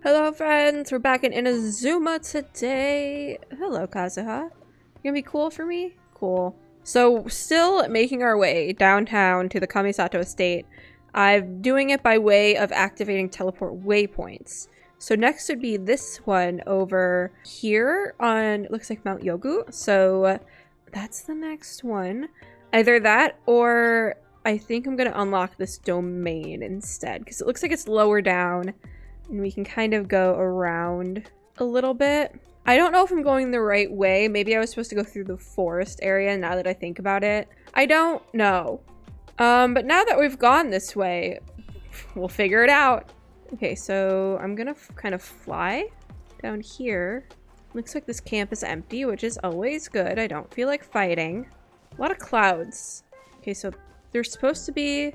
Hello friends, we're back in Inazuma today. Hello Kazuha. You gonna be cool for me? Cool. So still making our way downtown to the Kamisato estate. I'm doing it by way of activating teleport waypoints. So next would be this one over here on, it looks like Mount Yogu. So that's the next one. Either that or I think I'm gonna unlock this domain instead because it looks like it's lower down. And we can kind of go around a little bit. I don't know if I'm going the right way. Maybe I was supposed to go through the forest area now that I think about it. I don't know. But now that we've gone this way, we'll figure it out. Okay, so I'm gonna kind of fly down here. Looks like this camp is empty, which is always good. I don't feel like fighting. A lot of clouds. Okay, so there's supposed to be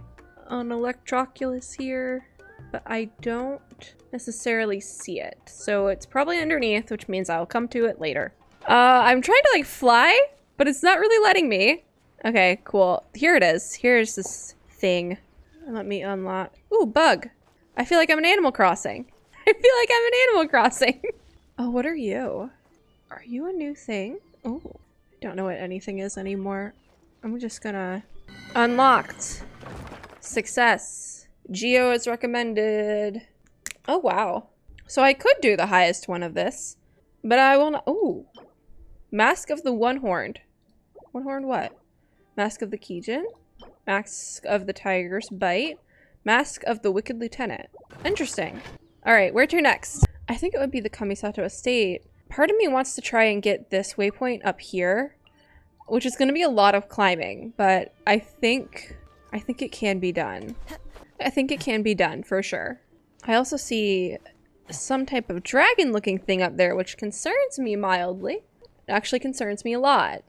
an Electroculus here, but I don't necessarily see it. So it's probably underneath, which means I'll come to it later. I'm trying to like fly, but it's not really letting me. Okay, cool. Here it is. Here's this thing. Let me unlock. Ooh, bug. I feel like I'm in Animal Crossing. I feel like I'm in Animal Crossing. Oh, what are you? Are you a new thing? Oh, I don't know what anything is anymore. I'm just gonna... Unlocked. Success. Geo is recommended. Oh, wow. So I could do the highest one of this, but I will not. Ooh. Mask of the One-Horned. One-Horned what? Mask of the Kijin. Mask of the Tiger's Bite. Mask of the Wicked Lieutenant. Interesting. All right, where to next? I think it would be the Kamisato estate. Part of me wants to try and get this waypoint up here, which is going to be a lot of climbing, but I think it can be done. I think it can be done for sure. I also see some type of dragon looking thing up there, which concerns me mildly. It actually concerns me a lot.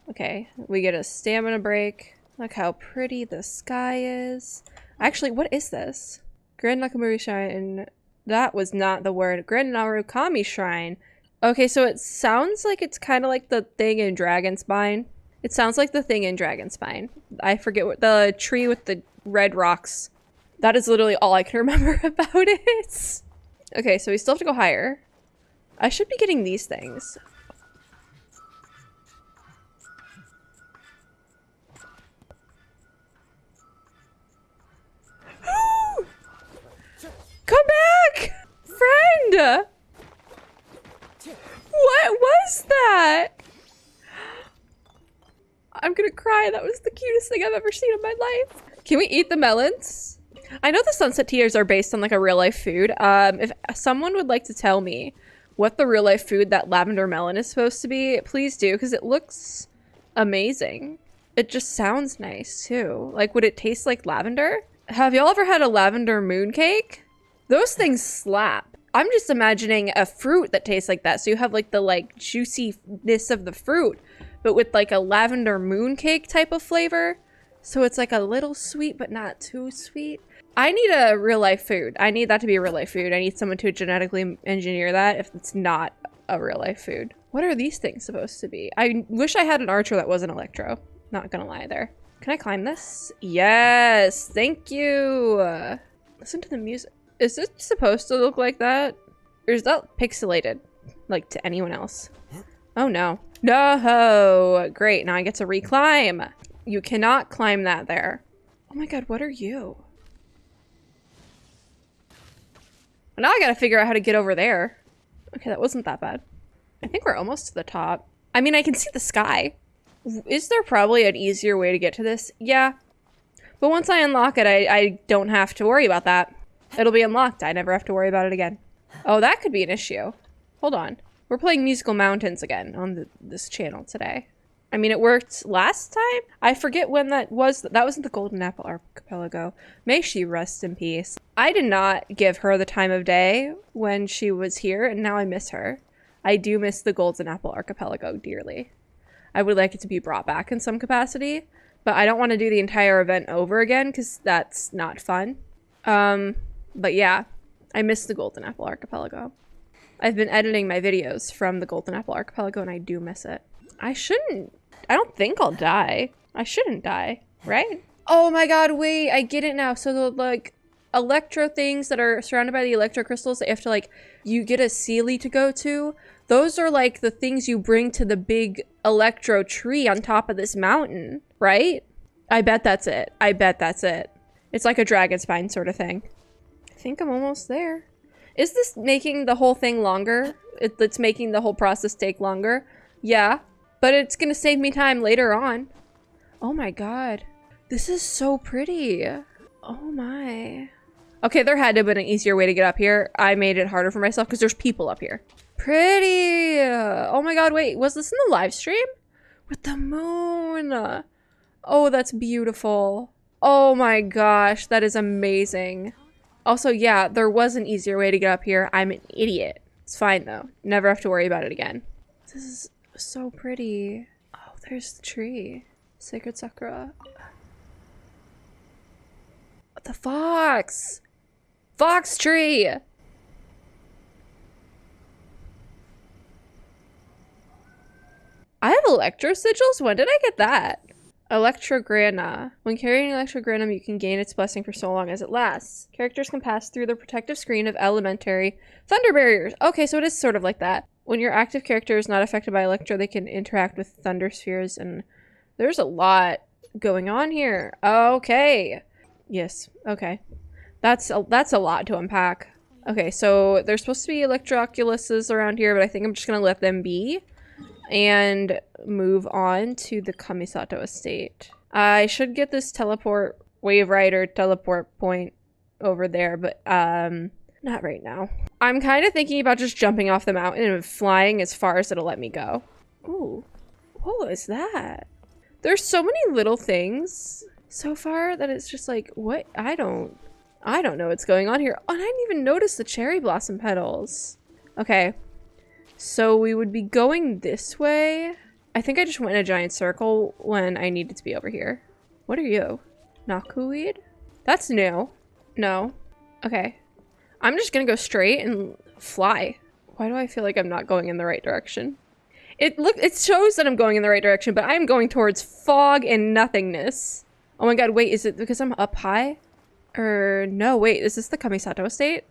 Okay, we get a stamina break. Look how pretty the sky is. Actually, what is this? Grand Nakamura Shrine. That was not the word. Grand Narukami Shrine. Okay, so it sounds like it's kind of like the thing in Dragon Spine. It sounds like the thing in Dragon Spine. I forget what the tree with the red rocks. That is literally all I can remember about it. Okay, so we still have to go higher. I should be getting these things. Come back! Friend! What was that? I'm gonna cry. That was the cutest thing I've ever seen in my life. Can we eat the melons? I know the sunset tears are based on like a real life food. If someone would like to tell me what the real life food that lavender melon is supposed to be, please do, because it looks amazing. It just sounds nice too. Like, would it taste like lavender? Have y'all ever had a lavender mooncake? Those things slap. I'm just imagining a fruit that tastes like that. So you have like the like juiciness of the fruit, but with like a lavender mooncake type of flavor. So it's like a little sweet, but not too sweet. I need a real life food. I need that to be a real life food. I need someone to genetically engineer that if it's not a real life food. What are these things supposed to be? I wish I had an archer that wasn't electro. Not gonna lie there. Can I climb this? Yes, thank you. Listen to the music. Is it supposed to look like that? Or is that pixelated, like to anyone else? Oh no. No! Great, now I get to reclimb. You cannot climb that there. Oh my god, what are you? Well, now I gotta figure out how to get over there. Okay, that wasn't that bad. I think we're almost to the top. I mean, I can see the sky. Is there probably an easier way to get to this? Yeah. But once I unlock it, I don't have to worry about that. It'll be unlocked. I never have to worry about it again. Oh, that could be an issue. Hold on. We're playing Musical Mountains again on this channel today. I mean, it worked last time? I forget when that was. That wasn't the Golden Apple Archipelago. May she rest in peace. I did not give her the time of day when she was here, and now I miss her. I do miss the Golden Apple Archipelago dearly. I would like it to be brought back in some capacity, but I don't want to do the entire event over again because that's not fun. But yeah, I miss the Golden Apple Archipelago. I've been editing my videos from the Golden Apple Archipelago and I do miss it. I don't think I'll die. I shouldn't die, right? Oh my god, wait, I get it now. So the, like, electro things that are surrounded by the electro crystals that you have to like, you get a Sealy to go to. Those are like the things you bring to the big electro tree on top of this mountain, right? I bet that's it. I bet that's it. It's like a dragon spine sort of thing. I think I'm almost there. Is this making the whole thing longer? It's making the whole process take longer. Yeah, but it's gonna save me time later on. Oh my god. This is so pretty. Oh my. Okay, there had to have been an easier way to get up here. I made it harder for myself because there's people up here. Pretty. Oh my god, wait. Was this in the live stream? With the moon. Oh, that's beautiful. Oh my gosh, that is amazing. Also, yeah, there was an easier way to get up here. I'm an idiot. It's fine though. Never have to worry about it again. This is so pretty. Oh, there's the tree. Sacred Sakura. The fox! Fox tree! I have electro sigils? When did I get that? Electrograna. When carrying Electrogranum, you can gain its blessing for so long as it lasts. Characters can pass through the protective screen of elementary thunder barriers. Okay, so it is sort of like that. When your active character is not affected by Electro, they can interact with thunder spheres, and there's a lot going on here. Okay. Yes, okay. That's a lot to unpack. Okay, so there's supposed to be Electroculuses around here, but I think I'm just gonna let them be and move on to the Kamisato estate. I should get this teleport wave rider teleport point over there, but not right now. I'm kind of thinking about just jumping off the mountain and flying as far as it'll let me go. Ooh, what was that? There's so many little things so far that it's just like, what? I don't know what's going on here. Oh, I didn't even notice the cherry blossom petals. Okay. So we would be going this way. I think I just went in a giant circle when I needed to be over here. What are you? Knockwweed? That's new. No. Okay. I'm just gonna go straight and fly. Why do I feel like I'm not going in the right direction? It shows that I'm going in the right direction, but I'm going towards fog and nothingness. Oh my god, wait, is it because I'm up high? No, wait, is this the Kamisato estate?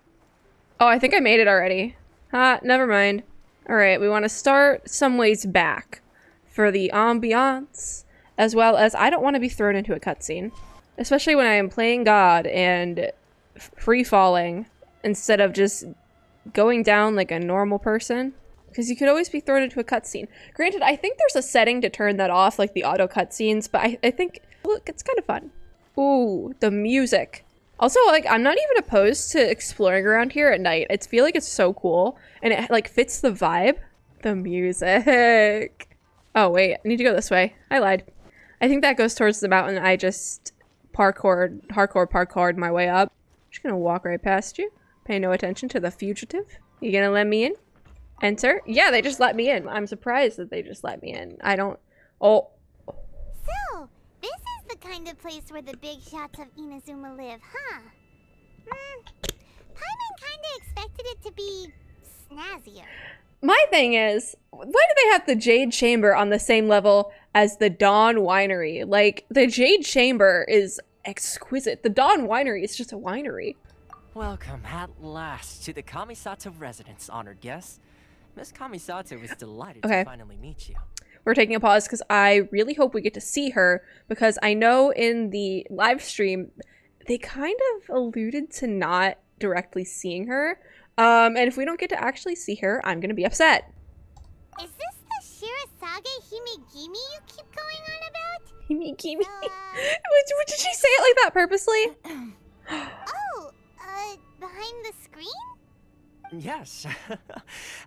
Oh, I think I made it already. Never mind. Alright, we want to start some ways back for the ambiance, as well as I don't want to be thrown into a cutscene. Especially when I am playing God and free-falling instead of just going down like a normal person. Because you could always be thrown into a cutscene. Granted, I think there's a setting to turn that off, like the auto cutscenes, but I think, look, it's kind of fun. Ooh, the music. Also, like, I'm not even opposed to exploring around here at night. I feel like it's so cool, and it, like, fits the vibe. The music. Oh, wait, I need to go this way. I lied. I think that goes towards the mountain. I just parkoured my way up. I'm just gonna walk right past you. Pay no attention to the fugitive. You gonna let me in? Enter? Yeah, they just let me in. I'm surprised that they just let me in. I don't... Oh. So, this is the kind of place where the big shots of Inazuma live, huh? Paimon kinda expected it to be snazzier. My thing is, why do they have the Jade Chamber on the same level as the Dawn Winery? Like, the Jade Chamber is exquisite. The Dawn Winery is just a winery. Welcome at last to the Kamisato residence, honored guests. Miss Kamisato is delighted to finally meet you. We're taking a pause because I really hope we get to see her, because I know in the live stream they kind of alluded to not directly seeing her. And if we don't get to actually see her, I'm gonna be upset. Is this the Shirasage Himegimi you keep going on about? Himegimi? Did she say it like that purposely? Behind the screen? Yes.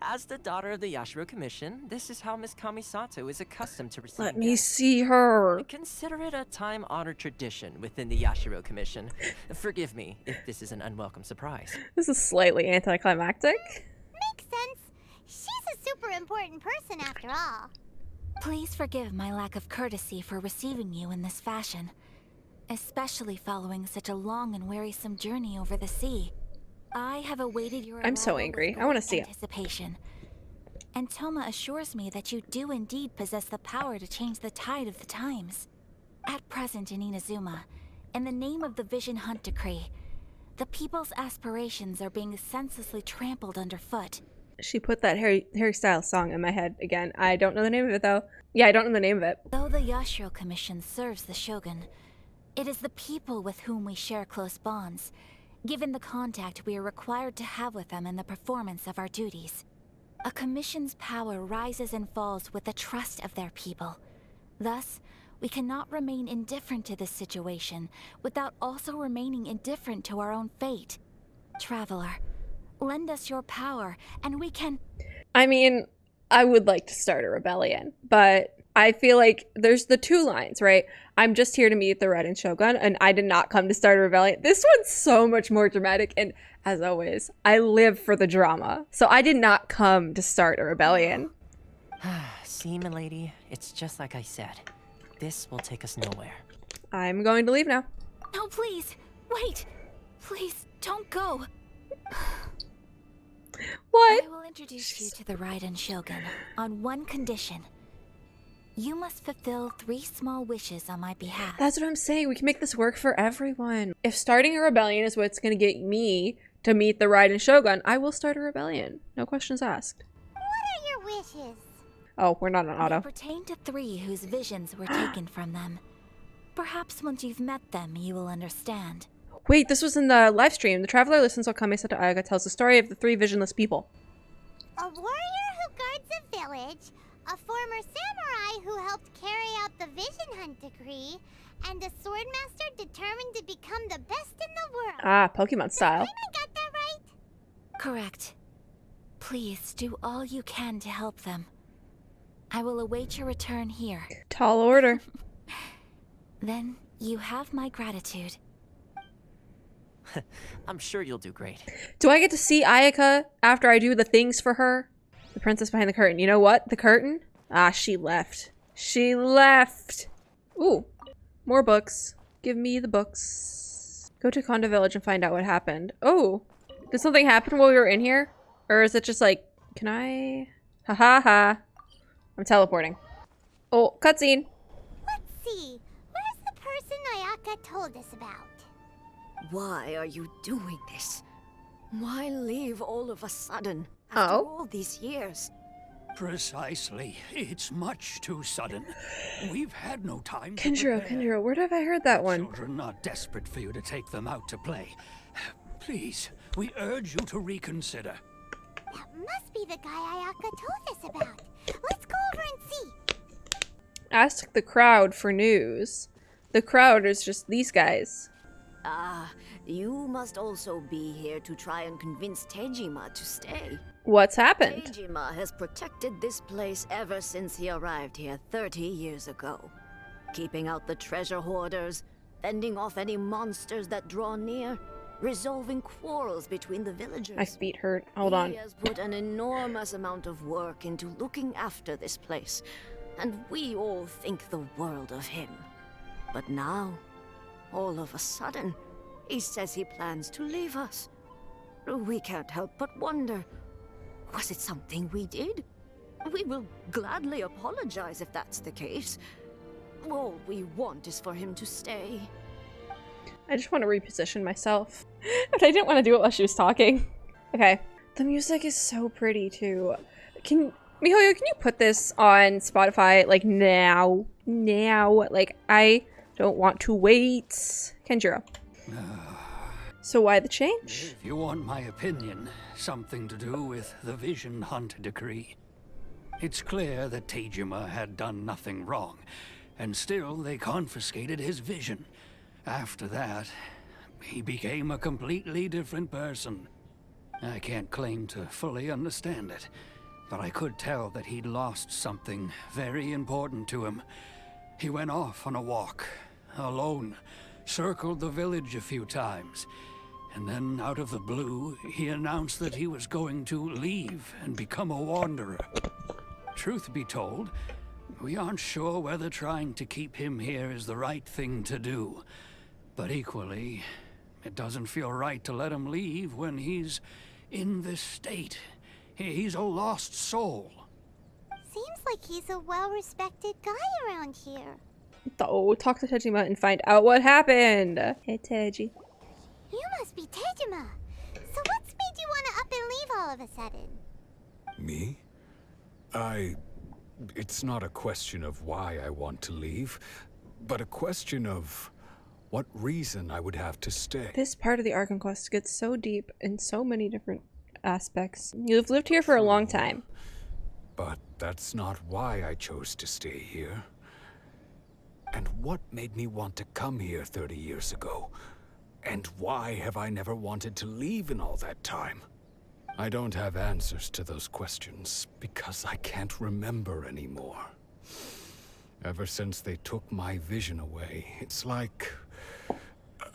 As the daughter of the Yashiro Commission, this is how Miss Kamisato is accustomed to receiving Let me see her. Consider it a time-honored tradition within the Yashiro Commission. Forgive me if this is an unwelcome surprise. This is slightly anticlimactic. Makes sense. She's a super important person after all. Please forgive my lack of courtesy for receiving you in this fashion, especially following such a long and wearisome journey over the sea. I have awaited your I'm so angry. I want to see it. Anticipation. And Toma assures me that you do indeed possess the power to change the tide of the times. At present in Inazuma, in the name of the Vision Hunt Decree, The people's aspirations are being senselessly trampled underfoot. She put that Harry Styles song in my head again. I don't know the name of it though. Yeah, I don't know the name of it. Though the Yashiro Commission serves the Shogun, it is the people with whom we share close bonds, given the contact we are required to have with them in the performance of our duties. A commission's power rises and falls with the trust of their people. Thus, we cannot remain indifferent to this situation without also remaining indifferent to our own fate. Traveler, lend us your power, and we can... I mean, I would like to start a rebellion, but I feel like there's the two lines, right? I'm just here to meet the Red and Shogun, and I did not come to start a rebellion. This one's so much more dramatic, and as always, I live for the drama. So I did not come to start a rebellion. See, milady, it's just like I said. This will take us nowhere. I'm going to leave now. No, please, wait. Please, don't go. What? I will introduce you to the Raiden Shogun on one condition. You must fulfill 3 small wishes on my behalf. That's what I'm saying. We can make this work for everyone. If starting a rebellion is what's going to get me to meet the Raiden Shogun, I will start a rebellion. No questions asked. What are your wishes? Oh, we're not on auto. They pertain to 3 whose visions were taken from them. Perhaps once you've met them, you will understand. Wait, this was in the live stream. The traveler listens while Kamisata Ayaga tells the story of the 3 visionless people. A warrior who guards a village, a former samurai who helped carry out the vision hunt decree, and a swordmaster determined to become the best in the world. Ah, Pokemon style. I got that right? Correct. Please do all you can to help them. I will await your return here. Tall order. Then you have my gratitude. I'm sure you'll do great. Do I get to see Ayaka after I do the things for her? The princess behind the curtain. You know what? The curtain? Ah, she left. She left. Ooh, more books. Give me the books. Go to Konda Village and find out what happened. Oh, did something happen while we were in here? Or is it just like, can I? Ha ha ha. I'm teleporting. Oh, cutscene. Let's see. Where's the person Ayaka told us about? Why are you doing this? Why leave all of a sudden after all these years? Precisely. It's much too sudden. We've had no time to Kenjiro, prepare. Kenjiro, where have I heard that one? Children are desperate for you to take them out to play. Please, we urge you to reconsider. That must be the guy Ayaka told us about. Let's go over and see. Ask the crowd for news. The crowd is just these guys. Ah, you must also be here to try and convince Tejima to stay. What's happened? Tejima has protected this place ever since he arrived here 30 years ago. Keeping out the treasure hoarders, fending off any monsters that draw near, resolving quarrels between the villagers. My feet hurt. Hold on. He has put an enormous amount of work into looking after this place, and we all think the world of him. But now, all of a sudden, he says he plans to leave us. We can't help but wonder, was it something we did? We will gladly apologize if that's the case. All we want is for him to stay. I just want to reposition myself. But I didn't want to do it while she was talking. Okay. The music is so pretty too. Mihoyo, can you put this on Spotify like now? Now. Like, I don't want to wait. Kenjiro. So why the change? If you want my opinion, something to do with the Vision Hunt decree. It's clear that Tejima had done nothing wrong, and still they confiscated his vision. After that, he became a completely different person. I can't claim to fully understand it, but I could tell that he'd lost something very important to him. He went off on a walk, alone, circled the village a few times, and then out of the blue, he announced that he was going to leave and become a wanderer. Truth be told, we aren't sure whether trying to keep him here is the right thing to do. But equally, it doesn't feel right to let him leave when he's in this state. He's a lost soul. Seems like he's a well-respected guy around here. Oh, talk to Tejima and find out what happened. Hey, Teji. You must be Tejima. So what's made you want to up and leave all of a sudden? Me? It's not a question of why I want to leave, but a question of what reason I would have to stay. This part of the Archon quest gets so deep in so many different aspects. You've lived here for a long time. But that's not why I chose to stay here. And what made me want to come here 30 years ago? And why have I never wanted to leave in all that time? I don't have answers to those questions because I can't remember anymore. Ever since they took my vision away, it's like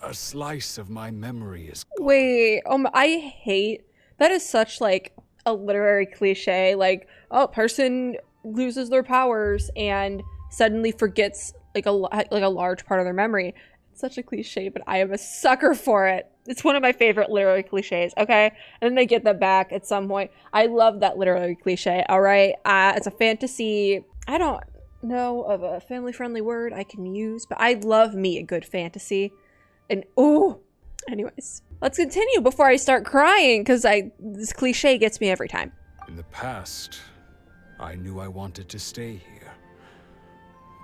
a slice of my memory is gone. Wait, I hate that. Is such like a literary cliche. Like, oh, person loses their powers and suddenly forgets like a large part of their memory. It's such a cliche, but I am a sucker for it. It's one of my favorite literary cliches, okay? And then they get that back at some point. I love that literary cliche, all right? It's a fantasy. I don't know of a family-friendly word I can use, but I love me a good fantasy. And, ooh. Anyways, let's continue before I start crying, because this cliche gets me every time. In the past, I knew I wanted to stay here.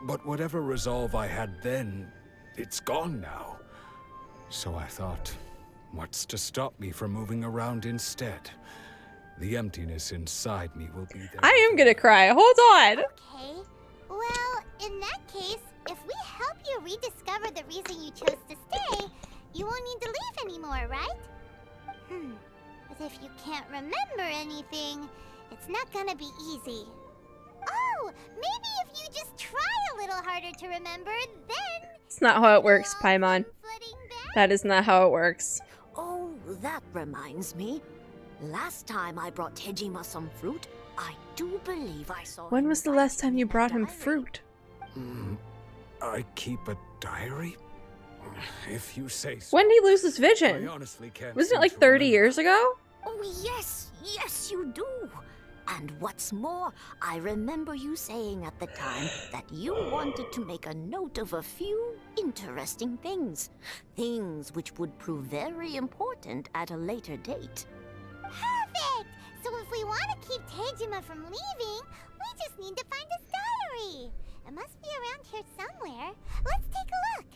But whatever resolve I had then, it's gone now. So I thought, what's to stop me from moving around instead? The emptiness inside me will be there. I am gonna cry. Hold on. Okay. Well, in that case, if we help you rediscover the reason you chose to stay, you won't need to leave anymore, right? But if you can't remember anything, it's not gonna be easy. Oh, maybe if you just try a little harder to remember, then... It's not how it works, Paimon. flooding back? That is not how it works. Oh, that reminds me. Last time I brought Tejima some fruit, I do believe I saw When him was the last time you writing brought in a him diary. fruit? I keep a diary? If you say so. When did he lose his I vision? honestly can't Wasn't it seem like to 30 remember. years ago? Oh, yes, you do. And what's more, I remember you saying at the time that you wanted to make a note of a few interesting things. Things which would prove very important at a later date. Perfect! So if we want to keep Tejima from leaving, we just need to find his diary. It must be around here somewhere. Let's take a look.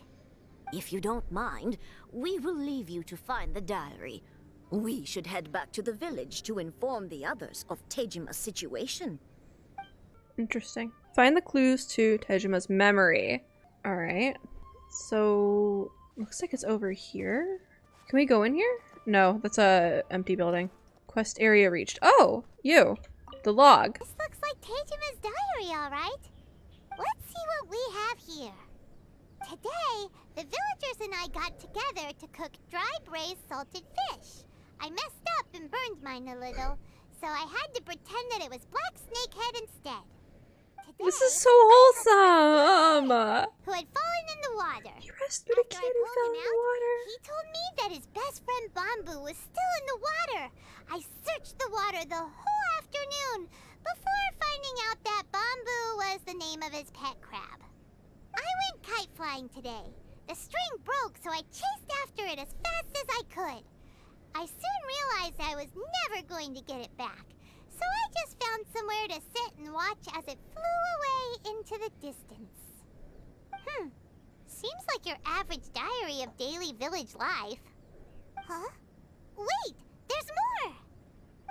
If you don't mind, we will leave you to find the diary. We should head back to the village to inform the others of Tejima's situation. Interesting. Find the clues to Tejima's memory. Alright. So, looks like it's over here. Can we go in here? No, that's a empty building. Quest area reached. Oh, you. The log. This looks like Tejima's diary, all right. Let's see what we have here. Today, the villagers and I got together to cook dry braised salted fish. I messed up and burned mine a little, so I had to pretend that it was black snakehead instead. Today, This is so wholesome. who had fallen in the water. You rescued a After kid I who pulled fell him in out, the water. he told me that his best friend Bamboo was still in the water. I searched the water the whole afternoon before finding out that Bamboo was the name of his pet crab. I went kite flying today. The string broke, so I chased after it as fast as I could. I soon realized I was never going to get it back, so I just found somewhere to sit and watch as it flew away into the distance. Seems like your average diary of daily village life. Huh? Wait, there's more!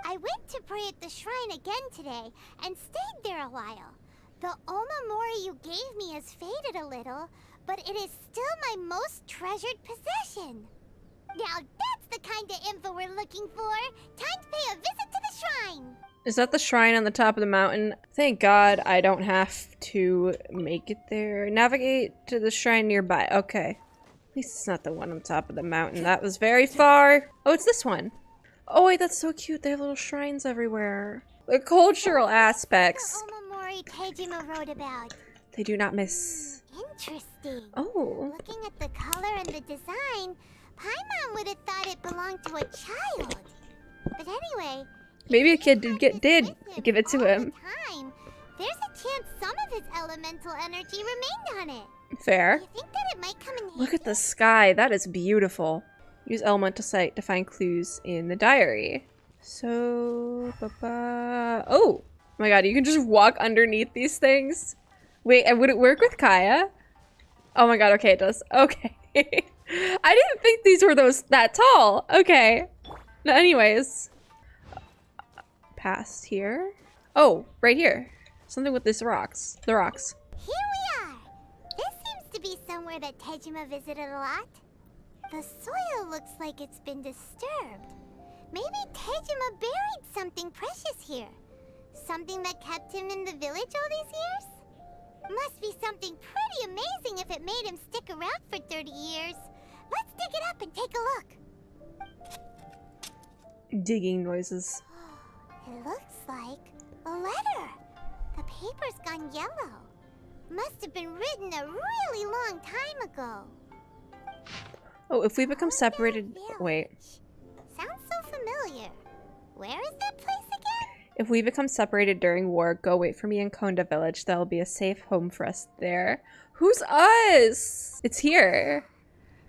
I went to pray at the shrine again today and stayed there a while. The Omamori you gave me has faded a little, but it is still my most treasured possession. Now that's the kind of info we're looking for. Time to pay a visit to the shrine. Is that the shrine on the top of the mountain? Thank God I don't have to make it there. Navigate to the shrine nearby. Okay. At least it's not the one on top of the mountain. That was very far. Oh, it's this one. Oh wait, that's so cute. They have little shrines everywhere. The cultural aspects. The Omamori Tejima wrote about. They do not miss. Interesting. Oh. Looking at the color and the design, Paimon would have thought it belonged to a child. But anyway, Maybe a if kid he did had did this with give it to all him. the time, there's a chance some of his elemental energy remained on it. Fair. You think that it might come in handy? Look at the sky. That is beautiful. Use elemental sight to find clues in the diary. So, oh my god, you can just walk underneath these things. Wait, and would it work with Kaya? Oh my god, okay, it does. Okay. I didn't think these were that tall. Okay. No, anyways. Past here. Oh, right here. Something with these rocks. The rocks. Here we are. This seems to be somewhere that Tejima visited a lot. The soil looks like it's been disturbed. Maybe Tejima buried something precious here. Something that kept him in the village all these years? Must be something pretty amazing if it made him stick around for 30 years. Let's dig it up and take a look. Digging noises. It looks like a letter. The paper's gone yellow. Must have been written a really long time ago. Oh, if we become separated... Wait. Sounds so familiar. Where is that place again? If we become separated during war, go wait for me in Konda village. There'll be a safe home for us there. Who's us? It's here.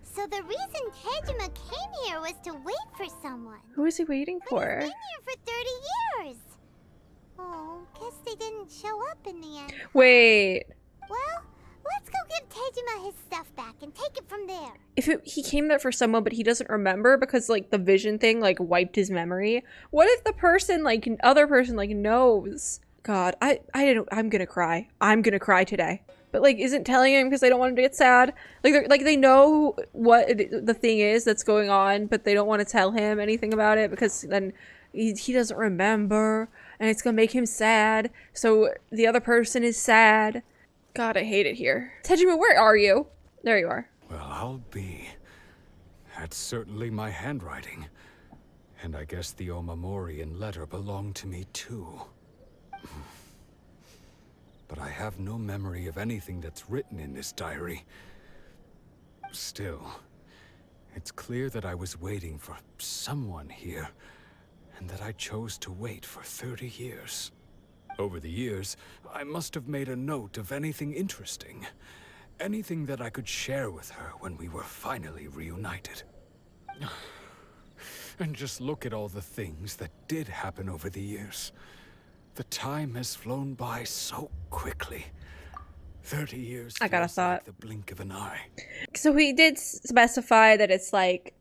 So the reason Tejima came here was to wait for someone. Who is he waiting But for? he's been here for 30 years. Oh, guess they didn't show up in the end. Wait. Well, let's go give Tejima his stuff back and take it from there. If he came there for someone, but he doesn't remember because, like, the vision thing, like, wiped his memory. What if the person, like, other person, like, knows? God, I'm gonna cry. I'm gonna cry today. But, like, isn't telling him because they don't want him to get sad. Like, they know what the thing is that's going on, but they don't want to tell him anything about it because then he doesn't remember, and it's gonna make him sad. So the other person is sad. God, I hate it here. Tejima, where are you? There you are. Well, I'll be. That's certainly my handwriting. And I guess the Omamorian letter belonged to me too. But I have no memory of anything that's written in this diary. Still, it's clear that I was waiting for someone here, and that I chose to wait for 30 years. Over the years, I must have made a note of anything interesting. Anything that I could share with her when we were finally reunited. And just look at all the things that did happen over the years. The time has flown by so quickly. 30 years I got a feels thought. like the blink of an eye. So he did specify that it's like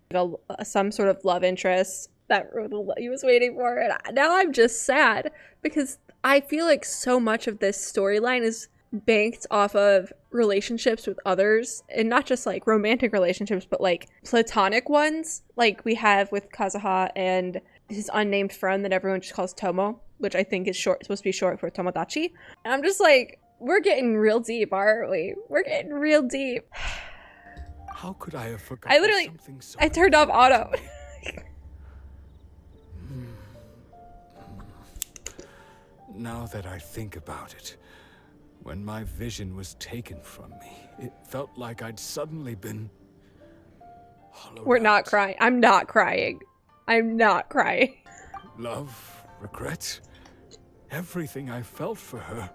some sort of love interest that he was waiting for, and now I'm just sad because I feel like so much of this storyline is banked off of relationships with others, and not just like romantic relationships, but like platonic ones, like we have with Kazuha and his unnamed friend that everyone just calls Tomo, which I think is supposed to be short for Tomodachi. And I'm just like, we're getting real deep, aren't we? We're getting real deep. How could I have forgotten something so I turned off auto. Now that I think about it, when my vision was taken from me, it felt like I'd suddenly been hollowed We're not out. crying. I'm not crying. I'm not crying. Love, regret, everything I felt for her,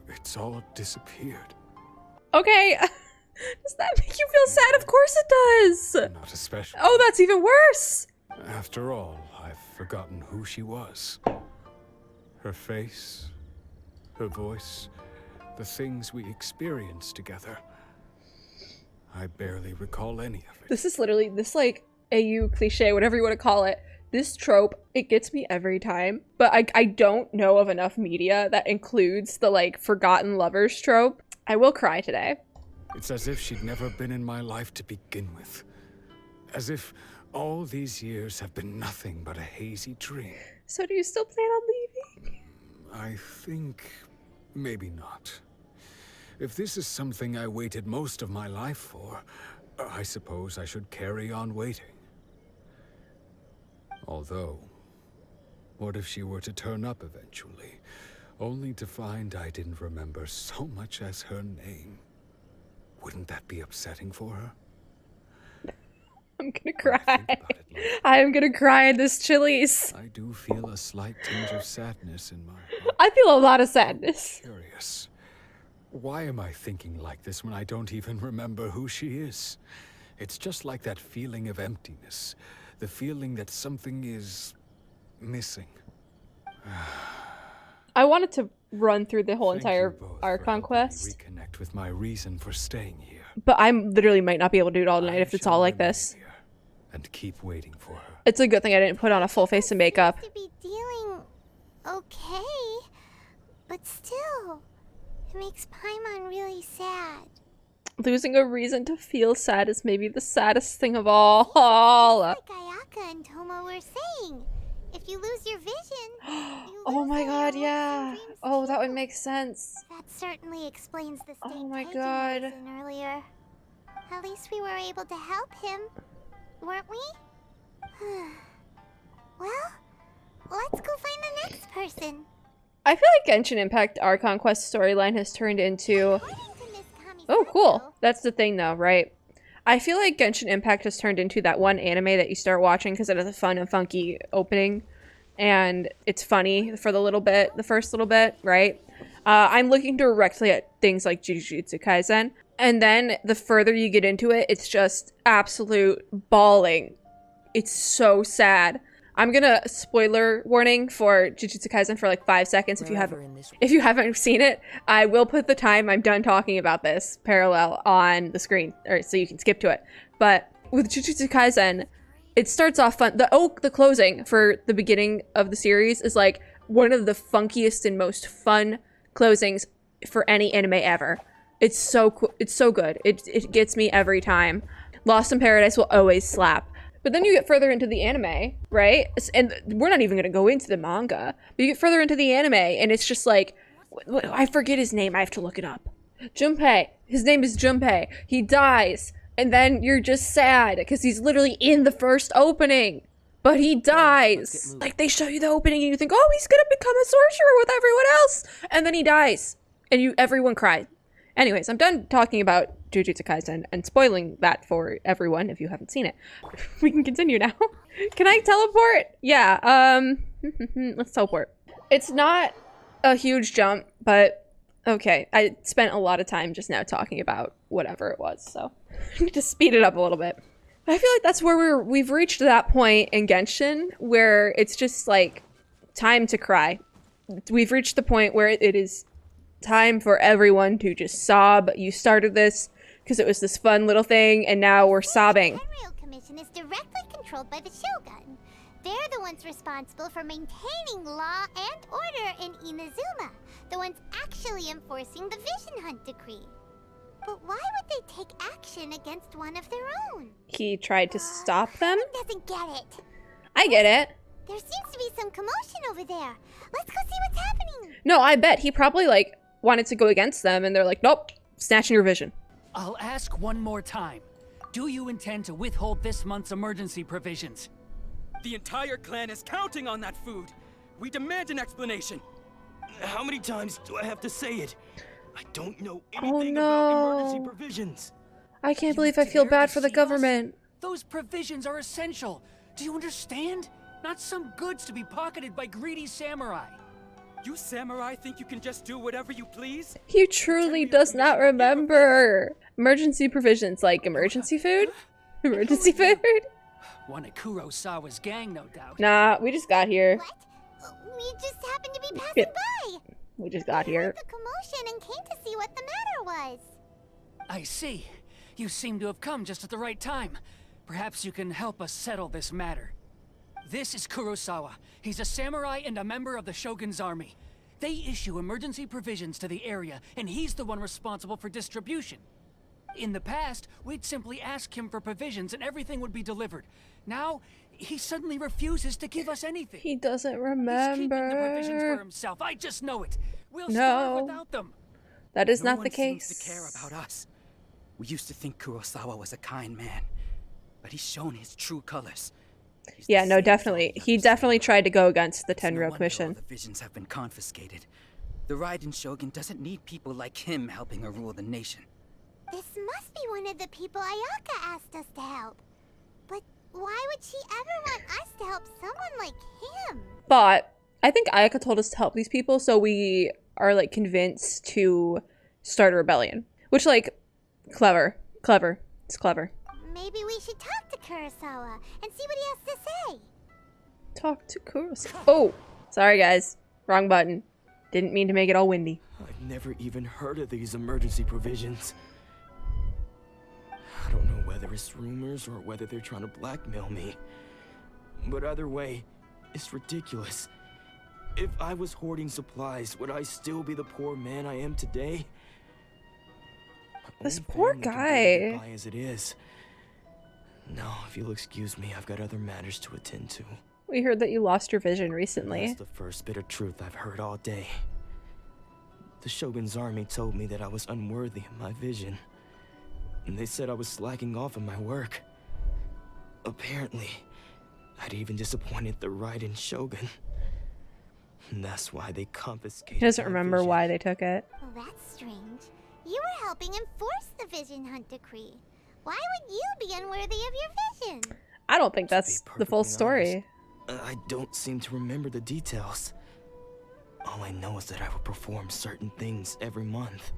it's all disappeared. Okay. Does that make you feel sad? Of course it does. Not especially. Oh, that's even worse. After all, I've forgotten who she was. Her face, her voice, the things we experienced together. I barely recall any of it. This is literally this like AU cliche, whatever you want to call it. This trope, it gets me every time. But I don't know of enough media that includes the like forgotten lovers trope. I will cry today. It's as if she'd never been in my life to begin with. As if all these years have been nothing but a hazy dream. So do you still plan on leaving? I think maybe not. If this is something I waited most of my life for, I suppose I should carry on waiting. Although, what if she were to turn up eventually, only to find I didn't remember so much as her name? Wouldn't that be upsetting for her? I'm gonna cry. I'm gonna cry in this Chili's. I do feel a slight tinge of sadness in my heart. I feel a lot of sadness. Curious. Why am I thinking like this when I don't even remember who she is? It's just like that feeling of emptiness. The feeling that something is missing. I wanted to run through the whole Thank entire you both archon for helping me quest, reconnect with my reason for staying here. but I literally might not be able to do it all night if it's all like this. And keep waiting for her. It's a good thing I didn't put on a full face of makeup. To be dealing okay, but still, it makes Paimon really sad. Losing a reason to feel sad is maybe the saddest thing of all. Like Ayaka and Toma were saying, if you lose your vision, you Oh lose my all god, your hopes yeah. and dreams Oh, that would too. make sense. That certainly explains the state Oh my Teijin God. was in earlier. At least we were able to help him, weren't we? Well, let's go find the next person. I feel like Genshin Impact Archon Quest storyline has turned into... According to Miss Oh, Kamisato, cool. That's the thing though, right? I feel like Genshin Impact has turned into that one anime that you start watching because it has a fun and funky opening. And it's funny for the first little bit, right? I'm looking directly at things like Jujutsu Kaisen. And then the further you get into it, it's just absolute bawling. It's so sad. I'm gonna spoiler warning for Jujutsu Kaisen for like 5 seconds if you haven't seen it. I will put the time I'm done talking about this parallel on the screen, or so you can skip to it. But with Jujutsu Kaisen, it starts off fun. The closing for the beginning of the series is like one of the funkiest and most fun closings for any anime ever. It's so cool. It's so good. It gets me every time. Lost in Paradise will always slap. But then you get further into the anime, right? And we're not even going to go into the manga. But you get further into the anime, and it's just like... I forget his name. I have to look it up. Junpei. His name is Junpei. He dies. And then you're just sad, because he's literally in the first opening. But he dies. Like, they show you the opening, and you think, oh, he's going to become a sorcerer with everyone else. And then he dies. And everyone cried. Anyways, I'm done talking about Jujutsu Kaisen and spoiling that for everyone if you haven't seen it. We can continue now. Can I teleport? Yeah, let's teleport. It's not a huge jump, but okay. I spent a lot of time just now talking about whatever it was, so I need to speed it up a little bit. I feel like that's where we've reached that point in Genshin where it's just like time to cry. We've reached the point where it is time for everyone to just sob. You started this because it was this fun little thing, and now we're sobbing. The Tenryou Commission is directly controlled by the Shogun. They're the ones responsible for maintaining law and order in Inazuma, the ones actually enforcing the Vision Hunt Decree. But why would they take action against one of their own? He tried to stop them? Doesn't get it. I get it. There seems to be some commotion over there. Let's go see what's happening. No, I bet he probably like wanted to go against them, and they're like, nope, snatching your vision. I'll ask one more time. Do you intend to withhold this month's emergency provisions? The entire clan is counting on that food. We demand an explanation. How many times do I have to say it? I don't know anything about emergency provisions. I can't believe I feel bad for the government. Those provisions are essential. Do you understand? Not some goods to be pocketed by greedy samurai. You samurai think you can just do whatever you please? He truly does not remember. Emergency provisions, like emergency food? Emergency food? One of Kurosawa's gang, no doubt. Nah, we just got here. What? We just happened to be passing by. We just got here. Heard the commotion and came to see what the matter was. I see. You seem to have come just at the right time. Perhaps you can help us settle this matter. This is Kurosawa. He's a samurai and a member of the Shogun's army. They issue emergency provisions to the area, and he's the one responsible for distribution. In the past, we'd simply ask him for provisions and everything would be delivered. Now, he suddenly refuses to give us anything. He doesn't He's keeping the provisions for remember. himself. I just know it. We'll No. starve without them. That is No not one the seems case. to care about us. We used to think Kurosawa was a kind man, but he's shown his true colors. He's Yeah, the no, same definitely. as all the He others. definitely tried to go against the It's no Tenryou wonder all Commission. the visions have been confiscated. The Raiden Shogun doesn't need people like him helping her rule the nation. This must be one of the people Ayaka asked us to help. But why would she ever want us to help someone like him? But I think Ayaka told us to help these people, so we are like convinced to start a rebellion. Which, like, clever. Clever. It's clever. Maybe we should talk to Kurosawa and see what he has to say. Talk to Kurosawa. Oh, sorry guys. Wrong button. Didn't mean to make it all windy. I've never even heard of these emergency provisions. I don't know whether it's rumors or whether they're trying to blackmail me. But either way, it's ridiculous. If I was hoarding supplies, would I still be the poor man I am today? This poor guy. As it is. No, if you'll excuse me, I've got other matters to attend to. We heard that you lost your vision recently. That's the first bit of truth I've heard all day. The Shogun's army told me that I was unworthy of my vision. And they said I was slacking off in my work. Apparently, I'd even disappointed the Raiden Shogun. And that's why they confiscated. He doesn't my remember vision. why they took it. Well, that's strange. You were helping enforce the Vision Hunt Decree. Why would you be unworthy of your vision? I don't think that's To be the full perfectly story. honest, I don't seem to remember the details. All I know is that I would perform certain things every month.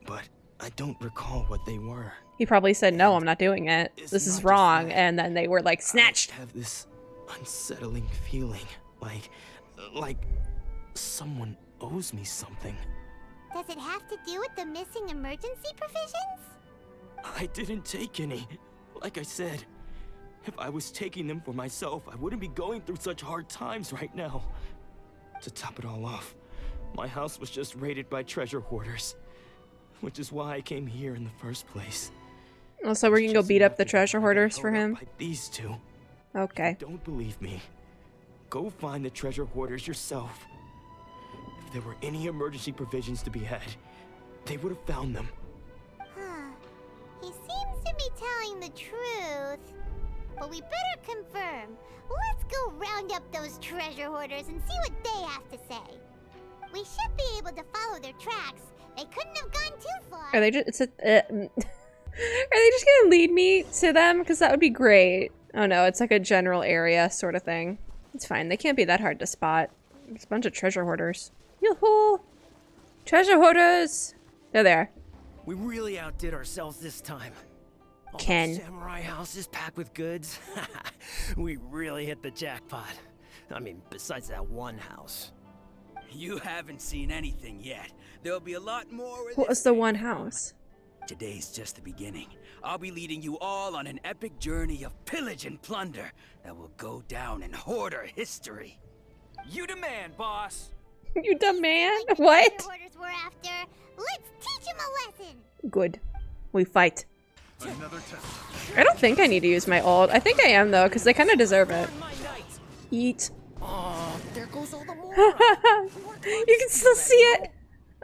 But I don't recall what they were. He probably said, no, I'm not doing it. It's This is not just wrong. that. And then they were like, snatched. I have this unsettling feeling, like someone owes me something. Does it have to do with the missing emergency provisions? I didn't take any. Like I said, if I was taking them for myself, I wouldn't be going through such hard times right now. To top it all off, my house was just raided by treasure hoarders, which is why I came here in the first place. Oh, so we're gonna go beat up the treasure hoarders for him? By these two. Okay. Don't believe me? Go find the treasure hoarders yourself. If there were any emergency provisions to be had, they would have found them. Huh. He seems to be telling the truth. But we better confirm. Let's go round up those treasure hoarders and see what they have to say. We should be able to follow their tracks. They couldn't have gone too far. Are they just... are they just gonna lead me to them? Because that would be great. Oh no, it's like a general area sort of thing. It's fine. They can't be that hard to spot. It's a bunch of treasure hoarders. Yoo-hoo! Treasure hoarders! There they are. We really outdid ourselves this time. All Ken. those samurai houses packed with goods. We really hit the jackpot. I mean, besides that one house. You haven't seen anything yet. There'll be a lot more. What was the one house? Today's just the beginning. I'll be leading you all on an epic journey of pillage and plunder that will go down in hoarder history. You demand, boss. You demand? Like the What? treasure hoarders we're after. Let's teach them a lesson. Good. We fight. Another test. I don't think I need to use my ult. I think I am though, because they kind of deserve it. Eat. Oh, there goes all the more. You can still see it.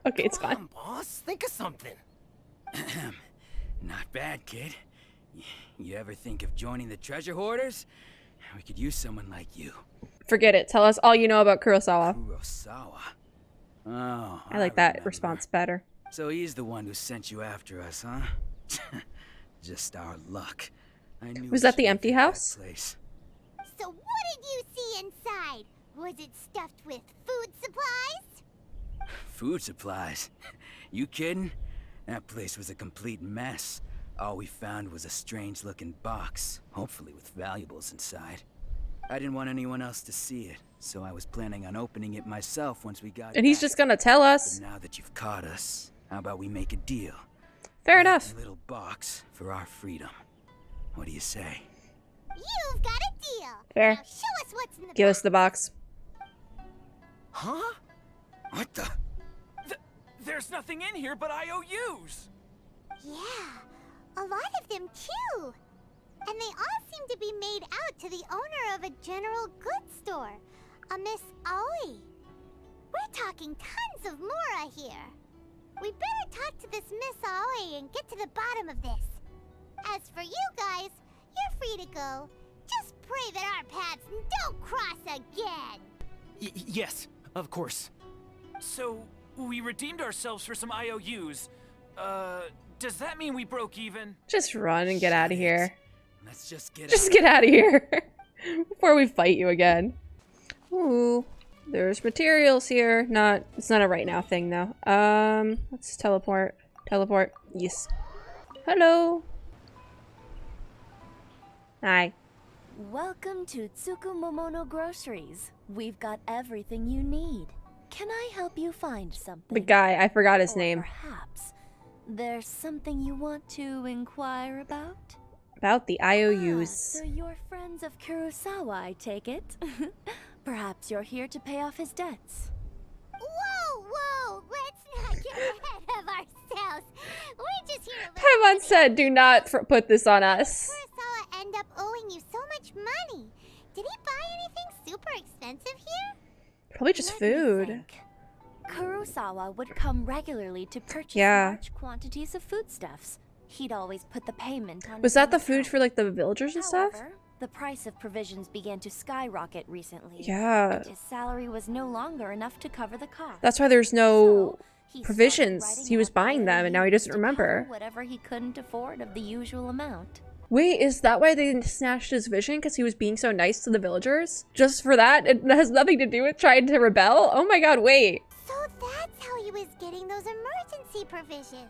Okay, it's Come gone. on, boss. Think of something. Not bad, kid. You ever think of joining the treasure hoarders? We could use someone like you. Forget it. Tell us all you know about Kurosawa. Kurosawa. Oh, I like that remember. response better. So he's the one who sent you after us, huh? Just our luck. I knew Was we that the should empty get that house? place. So what did you see inside? Was it stuffed with food supplies? Food supplies? You kidding? That place was a complete mess. All we found was a strange-looking box, hopefully with valuables inside. I didn't want anyone else to see it, so I was planning on opening it myself once we got And he's back. just gonna tell us. But now that you've caught us, how about we make a deal? Fair enough. A little box for our freedom. What do you say? You've got a deal. Fair. Now show us what's in the Give box. us the box. Huh? What the? There's nothing in here but IOUs. Yeah, a lot of them too. And they all seem to be made out to the owner of a general goods store, a Miss Aoi. We're talking tons of Mora here. We better talk to this Miss Aoi and get to the bottom of this. As for you guys, you're free to go. Just pray that our paths don't cross again. Yes, of course. So, we redeemed ourselves for some IOUs. Does that mean we broke even? Just run and get out of here. Let's just get Just get out of here before we fight you again. Ooh, there's materials here. It's not a right now thing though. Let's teleport. Teleport. Yes. Hello. Hi. Welcome to Tsukumomono Groceries. We've got everything you need. Can I help you find something? The guy, I forgot his name. Perhaps there's something you want to inquire about? About the IOUs. So you're friends of Kurosawa, I take it? Perhaps you're here to pay off his debts. Whoa, whoa! Let's not get ahead of ourselves. We're just here to Paimon said, do not put this on us. Kurosawa end up owing you so much money. Did he buy anything super expensive here? Probably just food. Kurosawa would come regularly to purchase large quantities of foodstuffs. He'd always put the payment on. Was that the food for like the villagers and stuff? However, the price of provisions began to skyrocket recently. Yeah. And his salary was no longer enough to cover the cost. That's why there's no provisions. He was buying them and now he doesn't remember. Whatever he couldn't afford of the usual amount. Wait, is that why they snatched his vision? Because he was being so nice to the villagers? Just for that? It has nothing to do with trying to rebel? Oh my god, wait. So that's how he was getting those emergency provisions.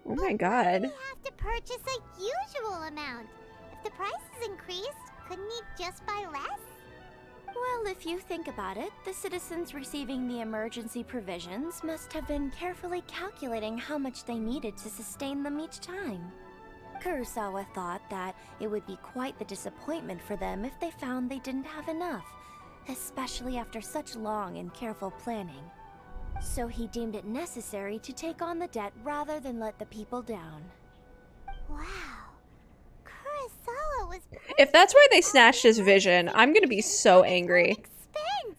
Oh my god. He have to purchase a usual amount. If the price is increased, couldn't he just buy less? Well, if you think about it, the citizens receiving the emergency provisions must have been carefully calculating how much they needed to sustain them each time. Kurosawa thought that it would be quite the disappointment for them if they found they didn't have enough, especially after such long and careful planning. So he deemed it necessary to take on the debt rather than let the people down. Wow. Kurosawa was... If that's why they snatched his vision, I'm gonna be so angry.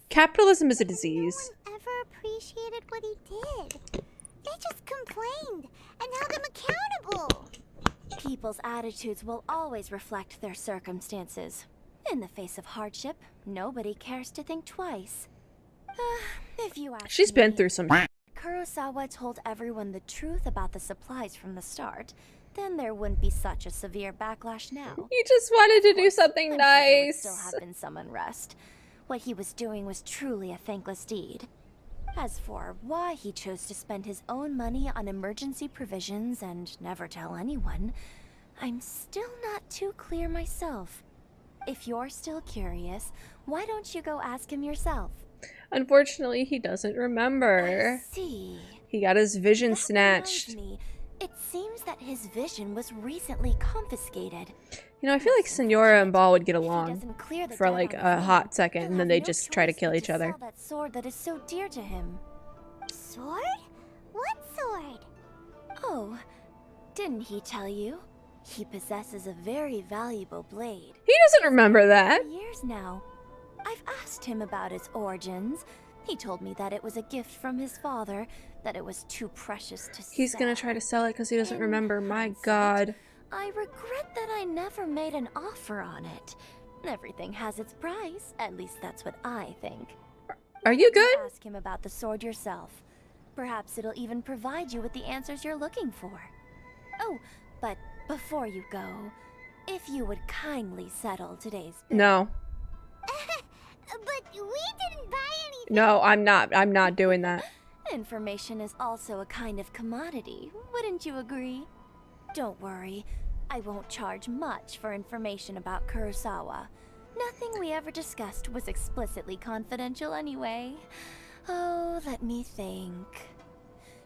Capitalism is a disease. No one ever appreciated what he did. They just complained and held him accountable. People's attitudes will always reflect their circumstances. In the face of hardship, nobody cares to think twice. If you ask She's been through some. Kurosawa told everyone the truth about the supplies from the start, then there wouldn't be such a severe backlash now. He just wanted to do something nice. There would still have been some unrest. What he was doing was truly a thankless deed. As for why he chose to spend his own money on emergency provisions and never tell anyone, I'm still not too clear myself. If you're still curious, why don't you go ask him yourself? Unfortunately, he doesn't remember. I see. He got his vision snatched. It seems that his vision was recently confiscated. You know, I feel like Senora and Ball would get along for like a hot second, and then they just try to kill each other. That sword that is so dear to him. Sword? What sword? Oh, didn't he tell you? He possesses a very valuable blade. He doesn't remember that. For years now. I've asked him about its origins. He told me that it was a gift from his father, that it was too precious to sell. He's gonna try to sell it because he doesn't remember. My god. I regret that I never made an offer on it. Everything has its price. At least that's what I think. Are you good? Ask him about the sword yourself. Perhaps it'll even provide you with the answers you're looking for. Oh, but before you go, if you would kindly settle today's bill. No. But we didn't buy anything. No, I'm not doing that. Information is also a kind of commodity, wouldn't you agree? Don't worry, I won't charge much for information about Kurosawa. Nothing we ever discussed was explicitly confidential anyway. Oh, let me think.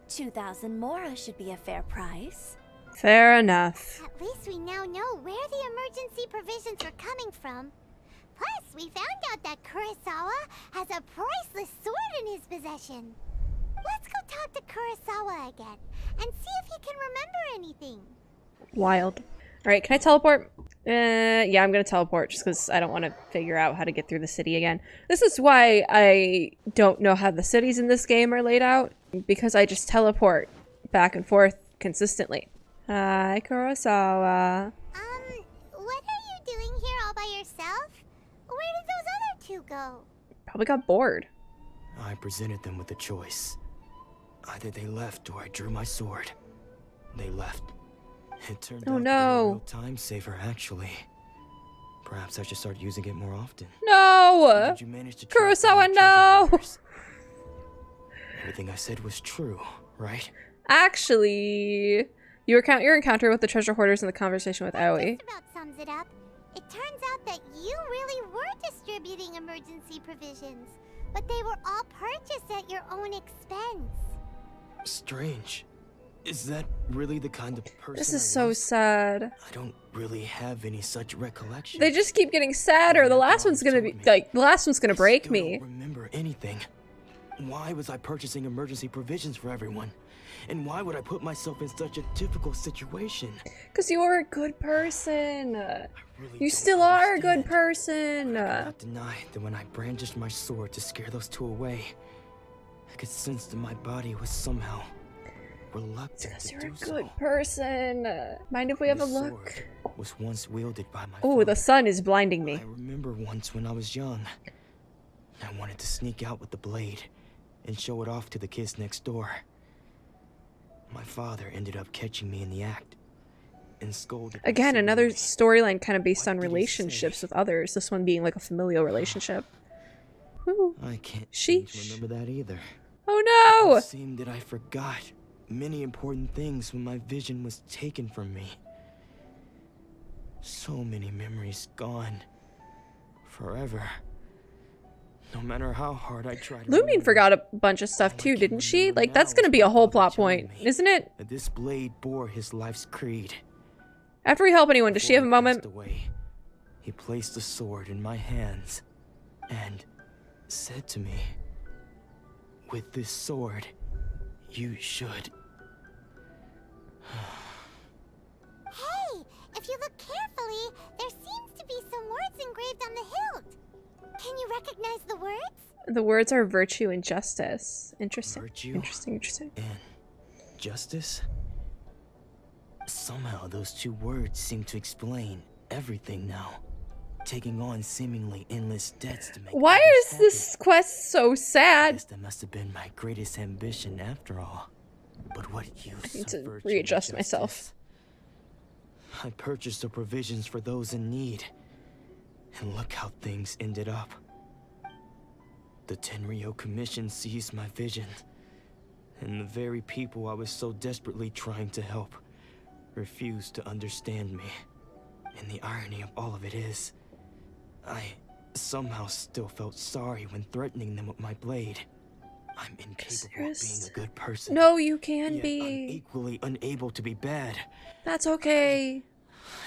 2,000 mora should be a fair price. Fair enough. At least we now know where the emergency provisions are coming from. Plus, we found out that Kurosawa has a priceless sword in his possession. Let's go talk to Kurosawa again and see if he can remember anything. Wild. Alright, can I teleport? Yeah, I'm gonna teleport just because I don't want to figure out how to get through the city again. This is why I don't know how the cities in this game are laid out, because I just teleport back and forth consistently. Hi, Kurosawa. What are you doing here all by yourself? Where did those other two go? Probably got bored. I presented them with a choice. Either they left or I drew my sword. They left. It turned out to be a real time saver, actually. Perhaps I should start using it more often. No! Did you manage to Kurosawa, no! Everything I said was true, right? Actually, your encounter with the treasure hoarders and the conversation with Aoi. Just about sums it up. It turns out that you really were distributing emergency provisions, but they were all purchased at your own expense. Strange. Is that really the kind of person This is so sad. I don't really have any such recollection. They just keep getting sadder. The last one's gonna be like, the last one's gonna break me. I don't remember anything. Why was I purchasing emergency provisions for everyone? And why would I put myself in such a difficult situation? Because you are a good person. Really You still are a good person. I cannot deny that when I brandished my sword to scare those two away, I could sense that my body was somehow reluctant Because to you're do a good so. person. Mind if we have a This look? sword was once wielded by my Oh, father. the sun is blinding me. I remember once when I was young, I wanted to sneak out with the blade and show it off to the kids next door. My father ended up catching me in the act and scolded me Again, another severely. storyline kind of based What on did he relationships say? with others. This one being like a familial relationship. Whew. I can't seem to Sheesh. remember that either. Oh no! It seemed that I forgot many important things when my vision was taken from me. So many memories gone. Forever. No matter how hard I try to Lumine remember, forgot a bunch of stuff too, didn't she? Like, that's gonna be a whole plot point, isn't it? that this blade bore his life's creed. After we help anyone, does she have a Before he moment? passed away, he placed the sword in my hands and said to me, "With this sword, you should." Hey, if you look carefully, there seems to be some words engraved on the hilt. Can you recognize the words? The words are virtue and justice. Interesting. Virtue Interesting. and justice? Somehow those two words seem to explain everything now, taking on seemingly endless debts to make Why others is this quest so happy. I sad? guess that must have been my greatest ambition after all. But what use I need to of virtue readjust and myself. justice? I purchased the provisions for those in need, and look how things ended up. The Tenryou Commission seized my vision, and the very people I was so desperately trying to help refused to understand me. And the irony of all of it is, I somehow still felt sorry when threatening them with my blade. I'm incapable of being a good person. No, you can Yet I'm be. equally unable to be bad. That's okay.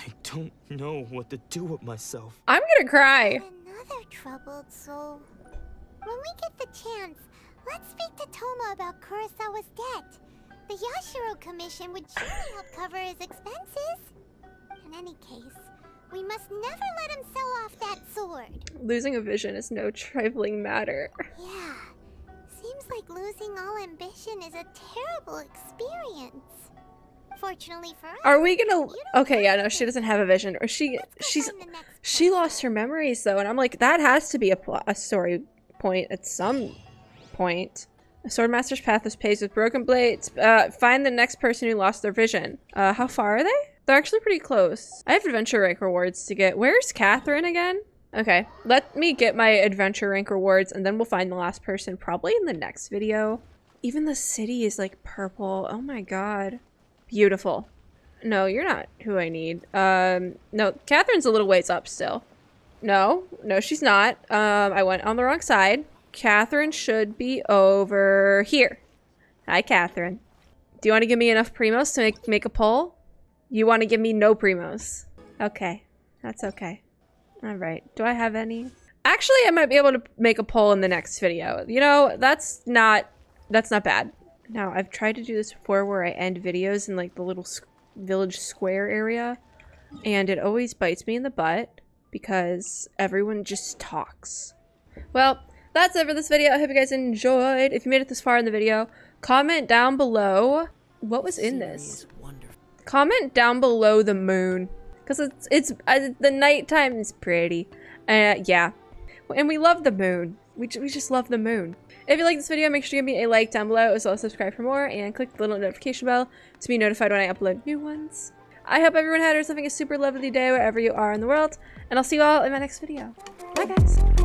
I don't know what to do with myself. I'm gonna cry. Another troubled soul. When we get the chance, let's speak to Toma about Kurosawa's debt. The Yashiro Commission would surely help cover his expenses. In any case, we must never let him sell off that sword. Losing a vision is no trifling matter. Yeah, seems like losing all ambition is a terrible experience. Fortunately for us, Are we gonna? Okay, yeah, no, she doesn't have a vision, or she lost her memories though, and I'm like, that has to be a story point at some point. A Swordmaster's path is paved with broken blades. Find the next person who lost their vision. How far are they? They're actually pretty close. I have adventure rank rewards to get. Where's Catherine again? Okay, let me get my adventure rank rewards, and then we'll find the last person probably in the next video. Even the city is like purple. Oh my god. Beautiful. No, you're not who I need. No, Catherine's a little ways up still. No, she's not. I went on the wrong side. Catherine should be over here. Hi, Catherine. Do you want to give me enough primos to make a poll? You want to give me no primos? Okay, that's okay. All right. Do I have any? Actually, I might be able to make a poll in the next video. You know, that's not bad. Now, I've tried to do this before where I end videos in like the little village square area, and it always bites me in the butt because everyone just talks. Well, that's it for this video. I hope you guys enjoyed. If you made it this far in the video, comment down below what was in this. Comment down below the moon, because it's the nighttime is pretty. Yeah, and we love the moon. We just love the moon. If you like this video, make sure to give me a like down below, as well as subscribe for more, and click the little notification bell to be notified when I upload new ones. I hope everyone had yourself a super lovely day wherever you are in the world, and I'll see you all in my next video. Bye, guys.